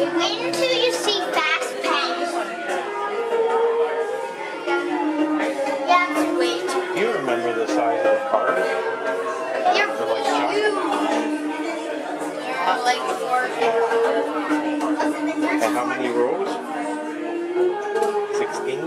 Wait until you see Fast Pass. You have to wait. You remember the size of the cars? They're like giant. huge. They're like 4 feet. And how many rows? 16?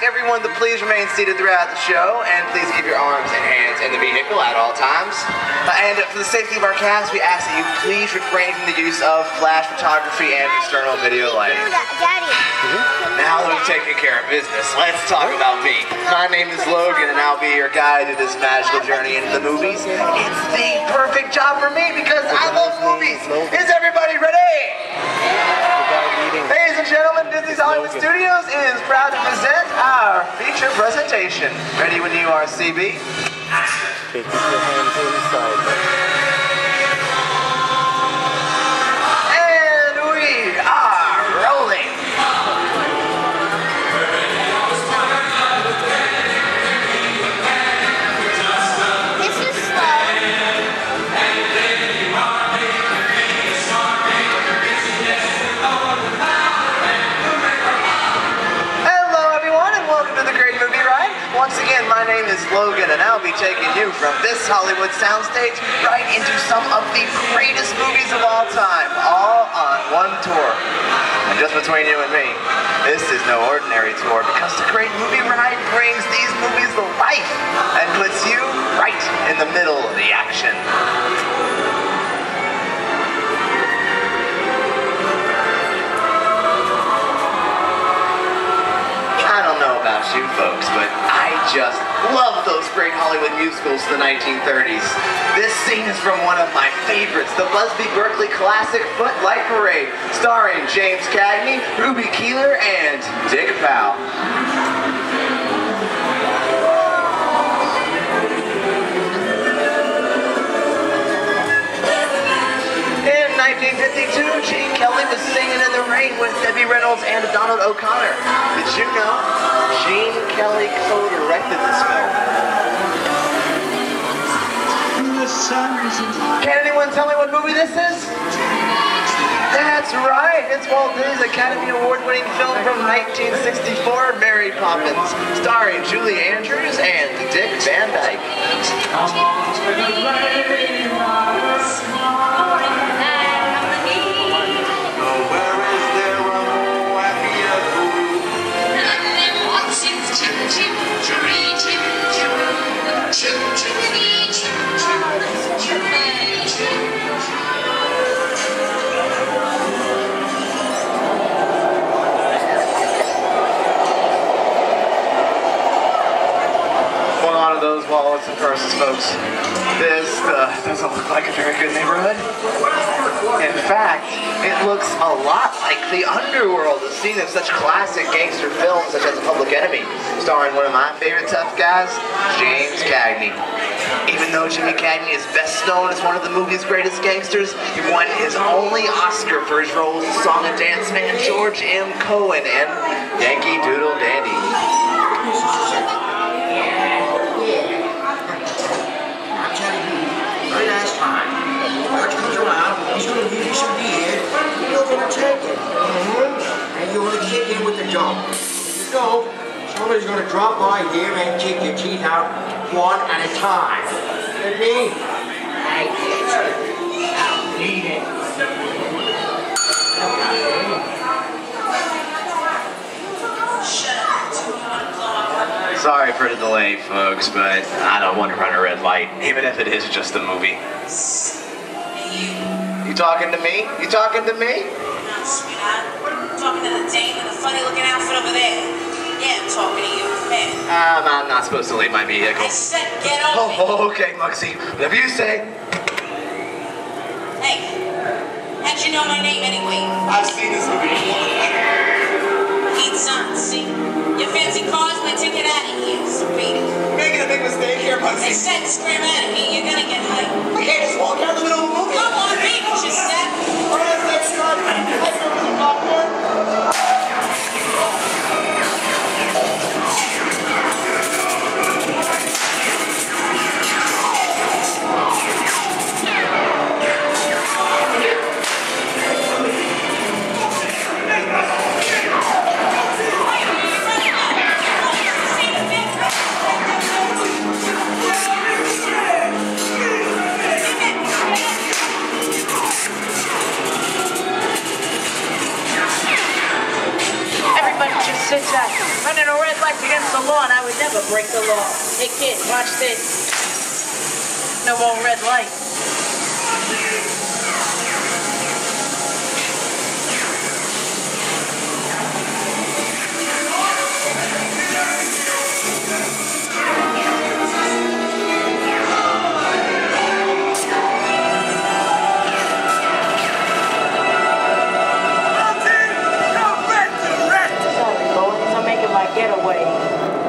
Everyone to please remain seated throughout the show, and please keep your arms and hands in the vehicle at all times. And for the safety of our cast, we ask that you please refrain from the use of flash photography and external video lighting. Daddy. Now that we've taken care of business, let's talk about me. My name is Logan, and I'll be your guide to this magical journey into the movies. It's the perfect job for me because I love movies. Is everybody ready? Ladies and gentlemen, Disney's Hollywood Studios is proud to present our feature presentation. Ready when you are, CB? Take your hands inside. And we are rolling. This is slow. Once again, my name is Logan, and I'll be taking you from this Hollywood soundstage right into some of the greatest movies of all time, all on one tour. And just between you and me, this is no ordinary tour, because the Great Movie Ride brings these movies to life and puts you right in the middle of the action. I don't know about you folks, but I just love those great Hollywood musicals of the 1930s. This scene is from one of my favorites, the Busby Berkeley classic Footlight Parade, starring James Cagney, Ruby Keeler, and Dick Powell. In 1952, Gene Kelly was singing in the rain with Debbie Reynolds and Donald O'Connor. Did you know Gene Kelly co-directed this film? Can anyone tell me what movie this is? That's right, it's Walt Disney's Academy Award-winning film from 1964, Mary Poppins, starring Julie Andrews and Dick Van Dyke. Those wallets and purses, folks. This doesn't look like a very good neighborhood. In fact, it looks a lot like the underworld, a scene of such classic gangster films such as Public Enemy, starring one of my favorite tough guys, James Cagney. Even though Jimmy Cagney is best known as one of the movie's greatest gangsters, he won his only Oscar for his role as the song and dance man George M. Cohen in Yankee Doodle Dandy. Very nice time. March comes around, he's going to give you some beer, you're going to take it. And you're going to kick in with the dough. Here you go. Somebody's going to drop by here and kick your teeth out one at a time. Get me? I get you. Now, need it. Sorry for the delay, folks, but I don't want to run a red light, even if it is just a movie. You talking to me? You talking to me? No, sweetheart. I'm talking to the dame in the funny-looking outfit over there. Yeah, I'm talking to you, man. I'm not supposed to leave my vehicle. I said get over it. Oh, okay, Mugsy. Whatever you say. Hey, how'd you know my name anyway? I've seen this movie before. Heat's on, see? Your fancy car's my ticket out of here, so beat it. Making a big mistake here, They Mugsy. said scream out of here, you're gonna get hurt. I can't just walk out in the middle of the movie. Come on, beat it, you step. All right, let's start. Let's go for some popcorn. Sit back. Running a red light against the law, and I would never break the law. Hey kid, watch this. No more red light. Getaway.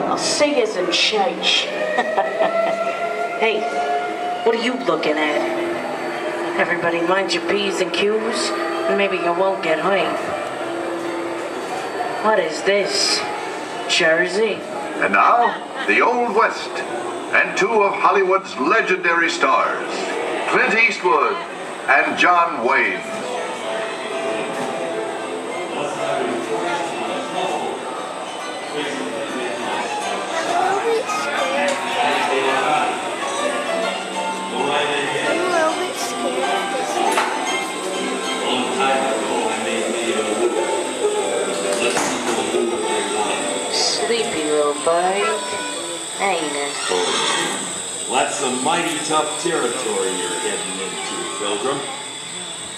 I'll see you in church. Hey, what are you looking at? Everybody mind your P's and Q's, and maybe you won't get hurt. What is this? Jersey? And now, the Old West, and two of Hollywood's legendary stars, Clint Eastwood and John Wayne. Sleepy little bug, ain't it? That's some mighty tough territory you're heading into, Pilgrim.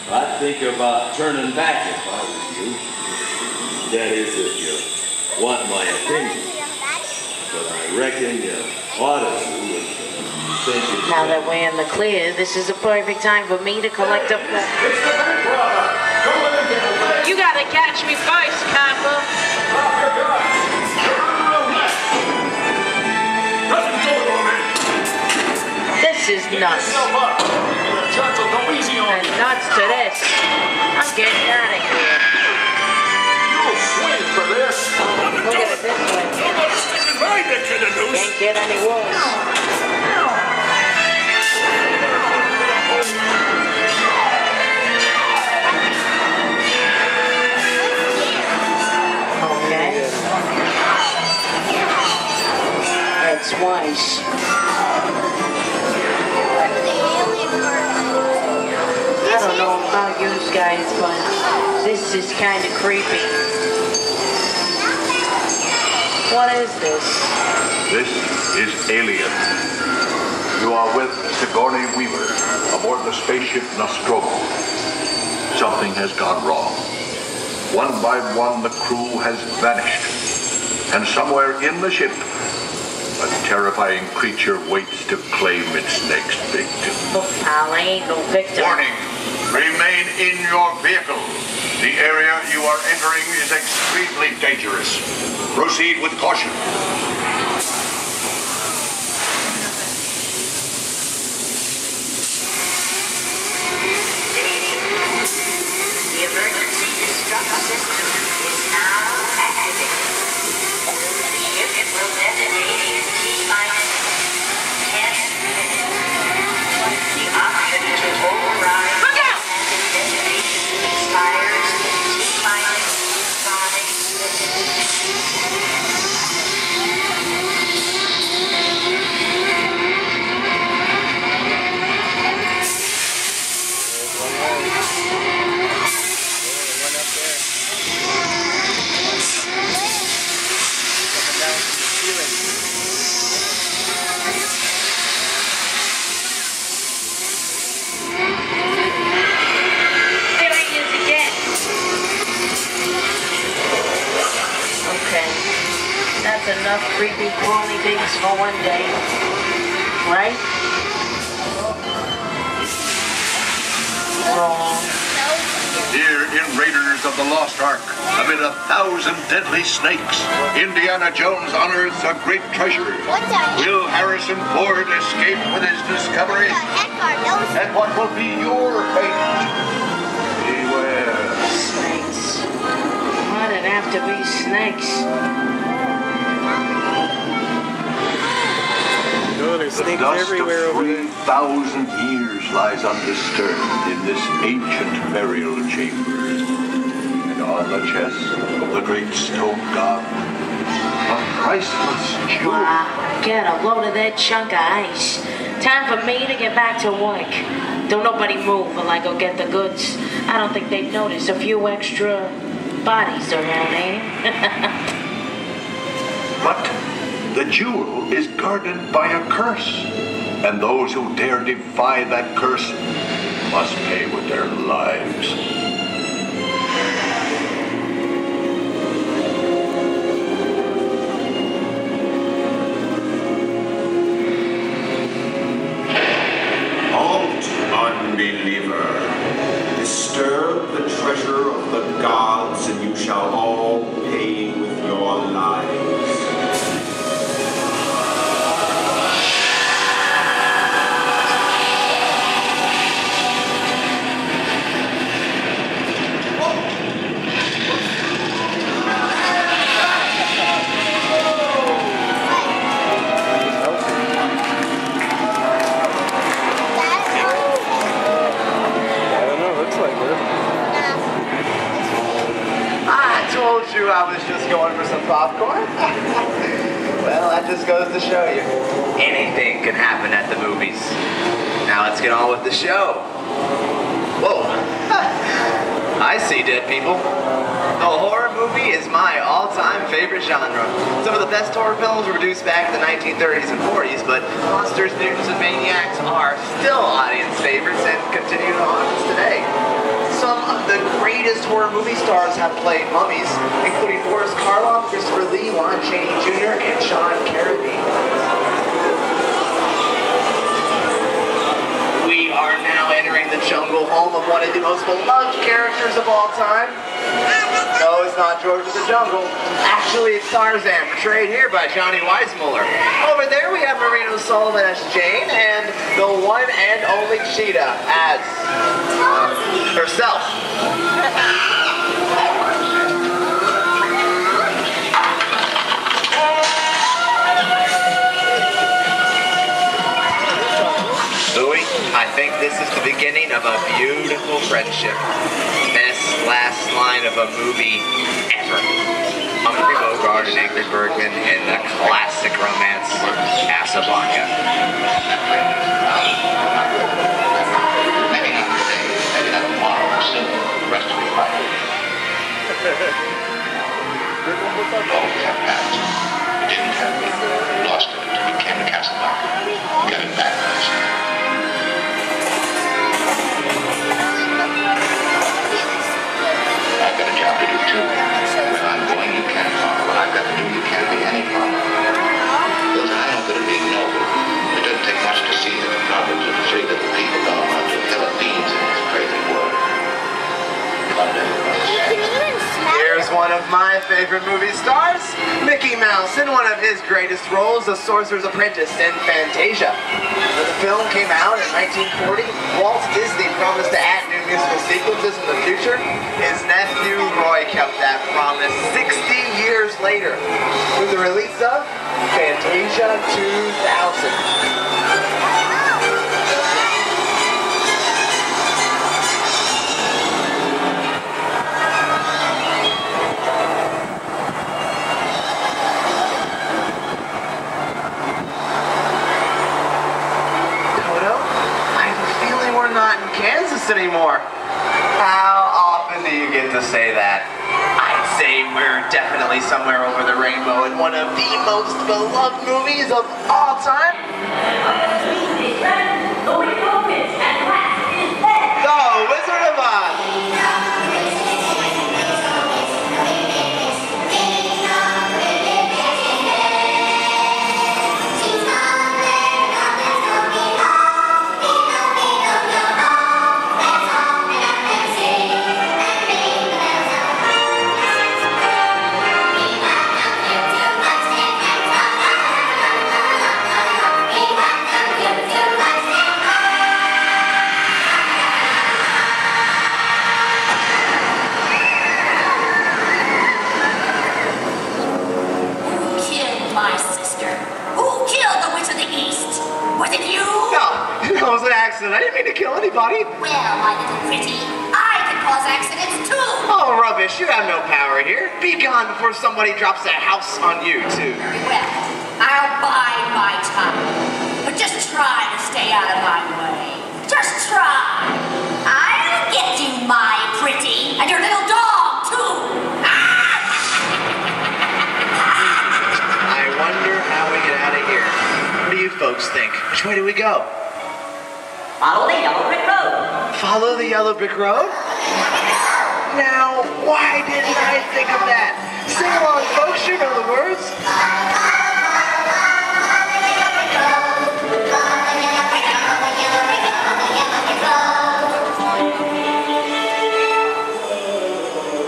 I'd think about turning back if I was you. That is, if you want my opinion. But I reckon you ought to do it. Now that we're in the clear, this is a perfect time for me to collect up the... You gotta catch me first, copper. This is nuts. And nuts to this. I'm getting out of here. You'll swing for this. Look at it this way. Can't get any worse. Okay. That's wise. I don't know about you guys, but this is kind of creepy. What is this? This is Alien. You are with Sigourney Weaver aboard the spaceship Nostromo. Something has gone wrong. One by one, the crew has vanished. And somewhere in the ship, a terrifying creature waits to claim its next victim. Look, pal, I ain't no victim. Warning! Remain in your vehicle. The area you are entering is extremely dangerous. Proceed with caution. The emergency destruct system is now activated. The ship will detonate in T-minus 10 minutes. The option to override detonation expires in T-minus 5 minutes. There he is again. Okay. That's enough creepy crawly things for one day. Right? Wrong. Here in Raiders of the Lost Ark, amid 1,000 deadly snakes, Indiana Jones unearths a great treasure. Will Harrison Ford escape with his discovery? And what will be your fate? Beware. Snakes. Why'd it have to be snakes? Oh, there's The snakes dust everywhere of over there. 3,000 years lies undisturbed in this ancient burial chamber. And on the chest of the great stone god, a priceless jewel. Wow, get a load of that chunk of ice. Time for me to get back to work. Don't nobody move while I go get the goods. I don't think they'd notice a few extra bodies around, eh? But the jewel is guarded by a curse, and those who dare defy that curse must pay with their lives. Halt, unbeliever. Disturb the treasure of the gods, and you shall all pay with your lives. I don't know, looks like it. I told you I was just going for some popcorn. Well, that just goes to show you. Anything can happen at the movies. Now let's get on with the show. Whoa. I see dead people. The horror movie is my all-time favorite genre. Some of the best horror films were produced back in the 1930s and 40s, but monsters, mutants, and maniacs are still audience favorites and continue to haunt us today. Some of the greatest horror movie stars have played mummies, including Boris Karloff, Christopher Lee, Lon Chaney Jr., and Sean Carradine. We are now entering the jungle, home of one of the most beloved characters of all time. No, it's not George of the Jungle. Actually, it's Tarzan, portrayed here by Johnny Weissmuller. Over there, we have Marina Sullivan as Jane, and the one and only Cheetah as herself. Louis, I think this is the beginning of a beautiful friendship. Best last line of a movie ever. Humphrey Bogart and Ingrid Bergman in the classic romance Casablanca. Maybe not today, maybe not tomorrow, soon, the rest of your life. All we have passed. We didn't have it. We lost it until we came to Casablanca. We got it back last. I've got a job to do too. Where I'm going, you can't follow. What I've got to do, you can't be any follower. Those I know that are being noble. It doesn't take much to see that the Proverbs of the three little people don't want to Philippines in this crazy world. of my favorite movie stars, Mickey Mouse, in one of his greatest roles, The Sorcerer's Apprentice in Fantasia. When the film came out in 1940, Walt Disney promised to add new musical sequences in the future. His nephew Roy kept that promise 60 years later with the release of Fantasia 2000. Anymore. How often do you get to say that? I'd say we're definitely somewhere over the rainbow in one of the most beloved movies of all time. The Wizard of Oz. I didn't mean to kill anybody. Well, my little pretty, I can cause accidents too. Oh, rubbish. You have no power here. Be gone before somebody drops a house on you, too. Very well. I'll bide my time. But just try to stay out of my way. Just try. I'll get you, my pretty. And your little dog, too. I wonder how we get out of here. What do you folks think? Which way do we go? Follow the yellow brick road. Follow the yellow brick road? Now, why didn't I think of that? Sing along, folks, you know the words.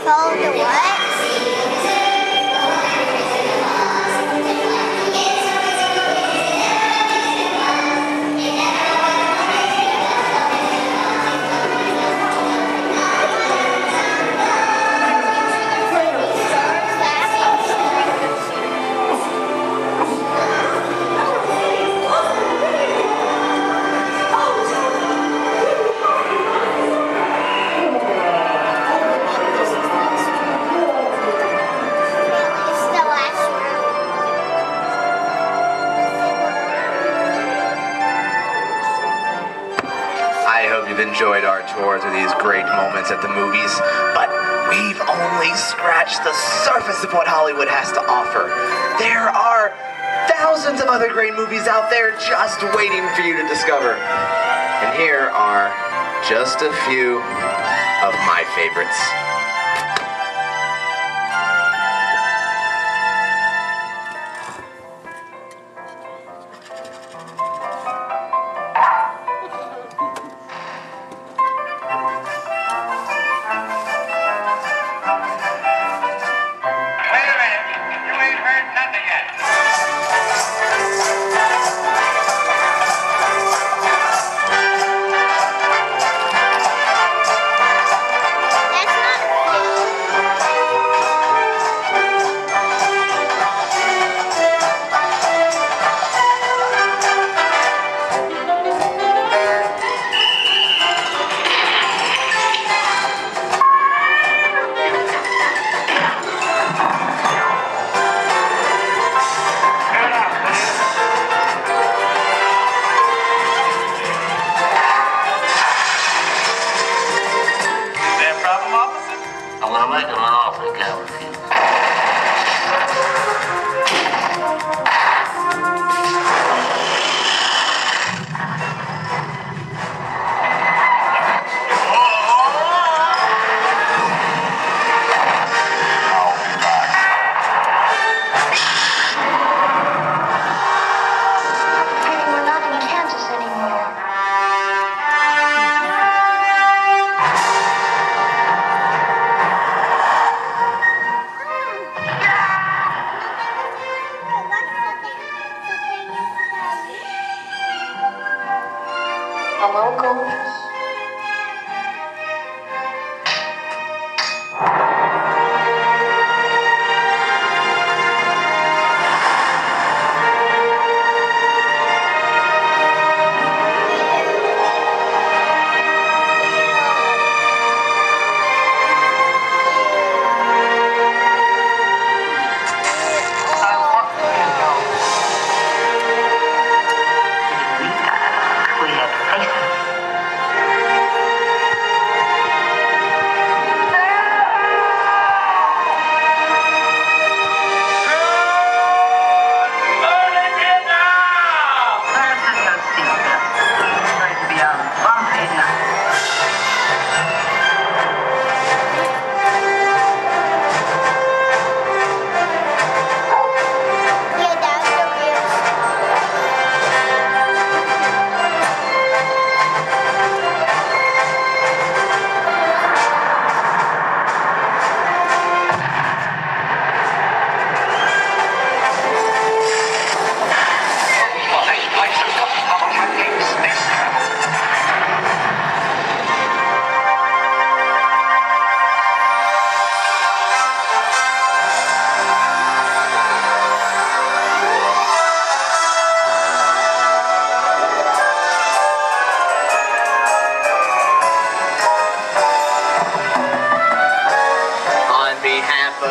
Follow the what? Enjoyed our tour through these great moments at the movies, but we've only scratched the surface of what Hollywood has to offer. There are thousands of other great movies out there just waiting for you to discover. And here are just a few of my favorites.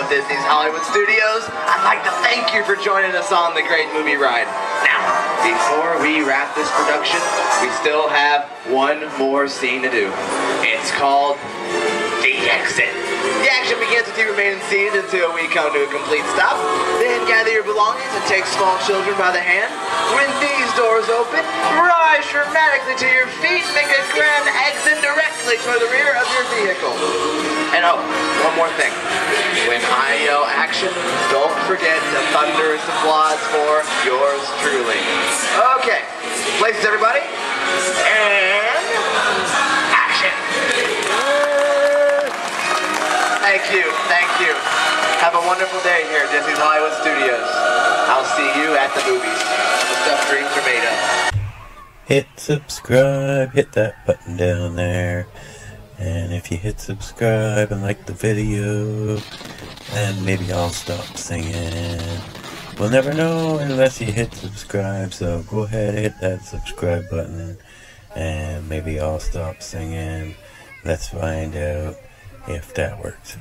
Disney's Hollywood Studios, I'd like to thank you for joining us on the Great Movie Ride. Now, before we wrap this production, we still have one more scene to do. It's called The Exit. The action begins with you remaining seated until we come to a complete stop. Then gather your belongings and take small children by the hand. When these doors open, rise dramatically to your feet, make a grand exit directly toward the rear of your vehicle. And oh, one more thing. When I yell action, don't forget to thunderous applause for yours truly. Okay, places everybody, and action. Thank you. Have a wonderful day here at Disney's Hollywood Studios. I'll see you at the movies. The stuff dreams are made of. Hit subscribe, hit that button down there. And if you hit subscribe and like the video, then maybe I'll stop singing. We'll never know unless you hit subscribe, so go ahead, hit that subscribe button, and maybe I'll stop singing. Let's find out if that works.